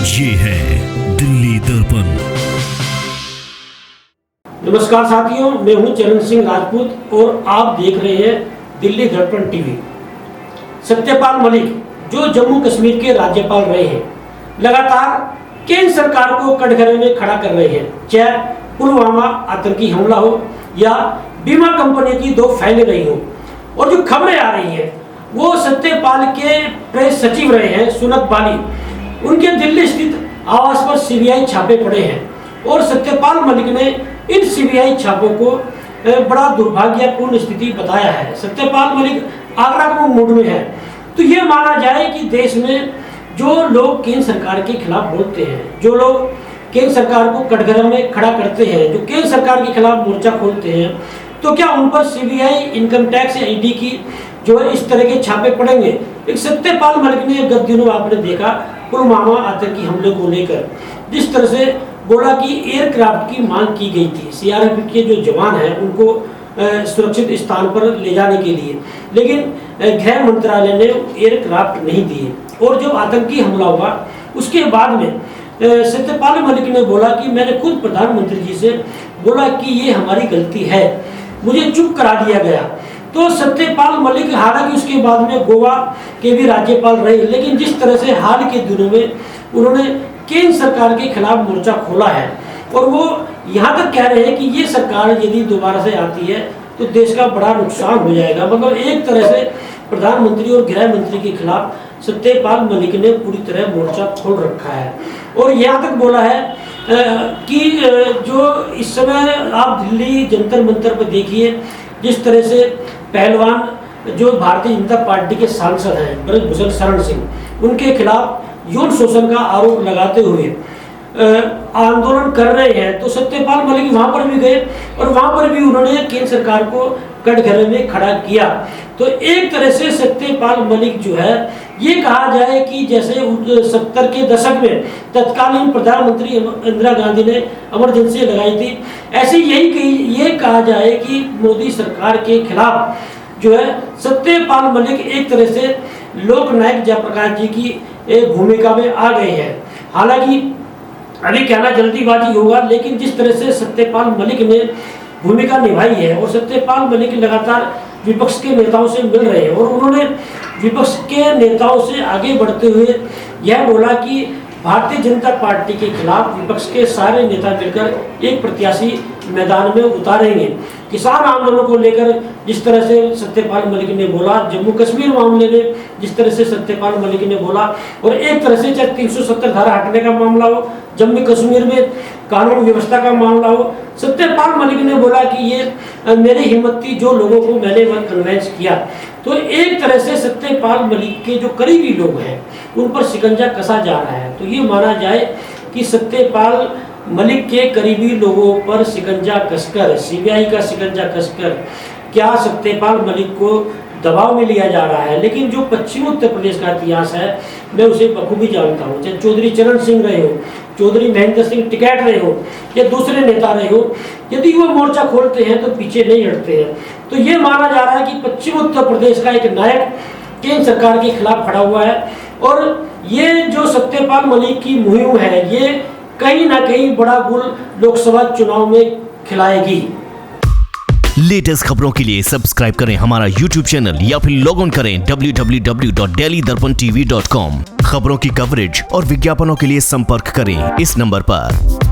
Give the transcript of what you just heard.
ये है दिल्ली दर्पण। नमस्कार साथियों, मैं हूं चरण सिंह राजपूत और आप देख रहे हैं दिल्ली दर्पण टीवी। सत्यपाल मलिक जो जम्मू कश्मीर के राज्यपाल रहे हैं, लगातार केंद्र सरकार को कटघरे में खड़ा कर रहे हैं। चाहे पुलवामा आतंकी हमला हो या बीमा कंपनी की 2 फाइलें रही हो, और जो खबरें आ रही हैं वो सत्यपाल के प्रेस सचिव रहे हैं सुनत बाली, उनके दिल्ली स्थित आवास पर सीबीआई छापे पड़े हैं और सत्यपाल मलिक ने इन सीबीआई छापों को बड़ा दुर्भाग्यपूर्ण स्थिति बताया है। सत्यपाल मलिक आगरा के मूड में है, तो ये माना जाए कि देश में जो लोग केंद्र सरकार के खिलाफ बोलते हैं, जो लोग केंद्र सरकार को कटघरे में खड़ा करते हैं, जो केंद्र सरकार के खिलाफ मोर्चा खोलते हैं, तो क्या उन पर सीबीआई, इनकम टैक्स या ईडी की जो है इस तरह के छापे पड़ेंगे। एक सत्यपाल मलिक ने गत दिनों आपने देखा पुलवामा आतंकी हमले को लेकर जिस तरह से बोला कि एयरक्राफ्ट की मांग की गई थी, सीआरपीएफ के जो जवान हैं उनको सुरक्षित स्थान पर ले जाने के लिए, लेकिन गृह मंत्रालय ने एयरक्राफ्ट नहीं दिए। और जब आतंकी हमला हुआ उसके बाद में सत्यपाल मलिक ने बोला कि मैंने खुद प्रधानमंत्री जी से बोला कि ये हमारी गलती है, मुझे चुप करा दिया गया। तो सत्यपाल मलिक हालांकि उसके बाद में गोवा के भी राज्यपाल रहे, लेकिन जिस तरह से हाल के दिनों में उन्होंने केंद्र सरकार के खिलाफ मोर्चा खोला है और वो यहाँ तक कह रहे हैं कि ये सरकार यदि दोबारा से आती है तो देश का बड़ा नुकसान हो जाएगा। मतलब एक तरह से प्रधानमंत्री और गृह मंत्री के खिलाफ सत्यपाल मलिक ने पूरी तरह मोर्चा खोल रखा है। और यहाँ तक बोला है कि जो इस समय आप दिल्ली जंतर मंतर पर देखिए, जिस तरह से पहलवान जो भारतीय जनता पार्टी के सांसद हैं ब्रजभूषण शरण सिंह, उनके खिलाफ यौन शोषण का आरोप लगाते हुए आंदोलन कर रहे हैं, तो सत्यपाल मलिक वहां पर भी गए और वहां पर भी उन्होंने केंद्र सरकार को कटघरे में खड़ा किया। तो एक तरह से सत्यपाल मलिक जो है ये कहा जाए कि जैसे 70 के दशक में तत्कालीन प्रधानमंत्री इंदिरा गांधी ने इमरजेंसी लगाई थी, ऐसे ये कहा जाए कि मोदी सरकार के खिलाफ जो है सत्यपाल मलिक एक तरह से लोकनायक जयप्रकाश जी की एक भूमिका में आ गए हैं। हालांकि अभी कहना जल्दीबाजी होगा, लेकिन जिस तरह से सत्यपाल मलिक ने भूमिका निभाई है और सत्यपाल मलिक लगातार विपक्ष के नेताओं से मिल रहे हैं और उन्होंने विपक्ष के नेताओं से आगे बढ़ते हुए यह बोला कि भारतीय जनता पार्टी के खिलाफ विपक्ष के सारे नेता मिलकर एक प्रत्याशी मैदान में उतारेंगे। किसान आंदोलन को लेकर जिस तरह से सत्यपाल मलिक ने बोला, जम्मू कश्मीर मामले में जिस तरह से सत्यपाल मलिक ने बोला, और एक तरह से चाहे 370 धारा हटने का मामला हो, जम्मू कश्मीर में कानून व्यवस्था का मामला हो, सत्यपाल मलिक ने बोला कि ये मेरी हिम्मत थी, जो लोगों को मैंने वह कन्वेंस किया। तो एक तरह से सत्यपाल मलिक के जो करीबी लोग हैं उन पर शिकंजा कसा जा रहा है। तो ये माना जाए कि सत्यपाल मलिक के करीबी लोगों पर शिकंजा कसकर, सीबीआई का शिकंजा कसकर क्या सत्यपाल मलिक को दबाव में लिया जा रहा है। लेकिन जो पश्चिमी उत्तर प्रदेश का इतिहास है मैं उसे बखूबी जानता हूँ, चाहे चौधरी चरण सिंह रहे हो, चौधरी महेंद्र सिंह टिकैत रहे हो या दूसरे नेता रहे हो, यदि वो मोर्चा खोलते हैं तो पीछे नहीं हटते हैं। तो ये माना जा रहा है कि पश्चिमी उत्तर प्रदेश का एक नायक केंद्र सरकार के खिलाफ खड़ा हुआ है और ये जो सत्यपाल मलिक की मुहिम है ये कहीं ना कहीं बड़ा गुल लोकसभा चुनाव में खिलाएगी। लेटेस्ट खबरों के लिए सब्सक्राइब करें हमारा YouTube चैनल या फिर लॉग इन करें www.delhidarpantv.com। खबरों की कवरेज और विज्ञापनों के लिए संपर्क करें इस नंबर पर।